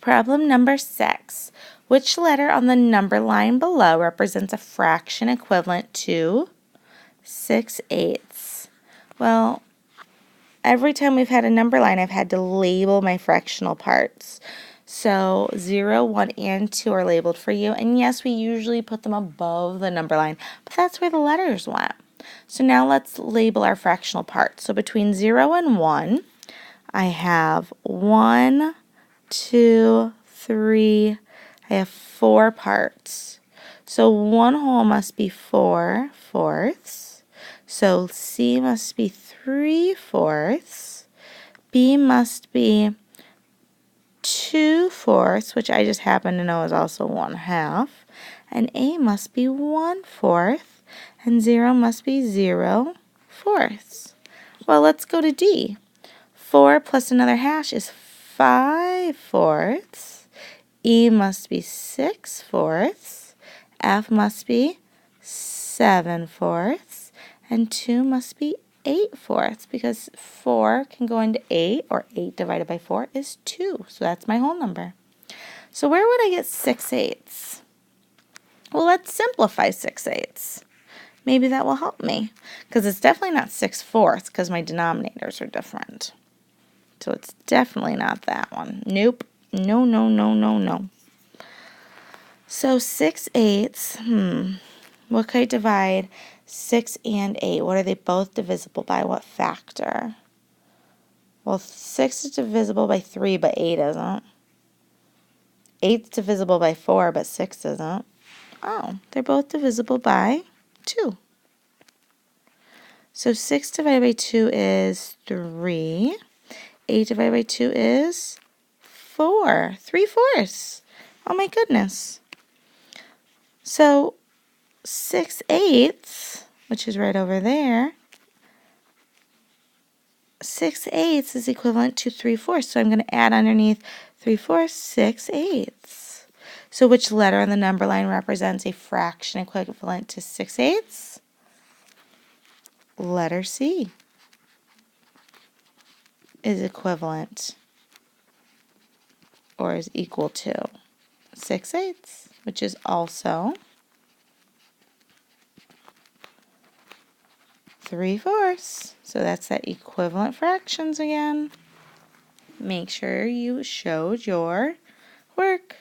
Problem number 6. Which letter on the number line below represents a fraction equivalent to 6/8? Well, every time we've had a number line, I've had to label my fractional parts. So 0, 1, and 2 are labeled for you. And yes, we usually put them above the number line, but that's where the letters went. So now let's label our fractional parts. So between 0 and 1, I have 1, 2, 3, I have 4 parts. So 1 whole must be 4/4. So C must be 3/4. B must be 2/4, which I just happen to know is also 1/2. And A must be 1/4. And 0 must be 0/4. Well, let's go to D. 4 plus another hash is 5/4. E must be 6/4. F must be 7/4. And 2 must be 8/4 because 4 can go into 8, or 8 divided by 4 is 2. So that's my whole number. So where would I get 6/8? Well, let's simplify 6/8. Maybe that will help me because it's definitely not 6/4 because my denominators are different. So it's definitely not that one. Nope. No, no, no, no, no. So 6/8, what could I divide 6 and 8? What are they both divisible by? What factor? Well, 6 is divisible by 3, but 8 isn't. 8 is divisible by 4, but 6 isn't. Oh, they're both divisible by 2. So 6 divided by 2 is 3. 8 divided by 2 is 4. 3/4. Oh my goodness. So 6/8, which is right over there, 6/8 is equivalent to 3/4. So I'm going to add underneath 3/4, 6/8. So which letter on the number line represents a fraction equivalent to 6/8? Letter C is equivalent or is equal to 6/8, which is also 3/4. So that's that equivalent fractions again. Make sure you showed your work.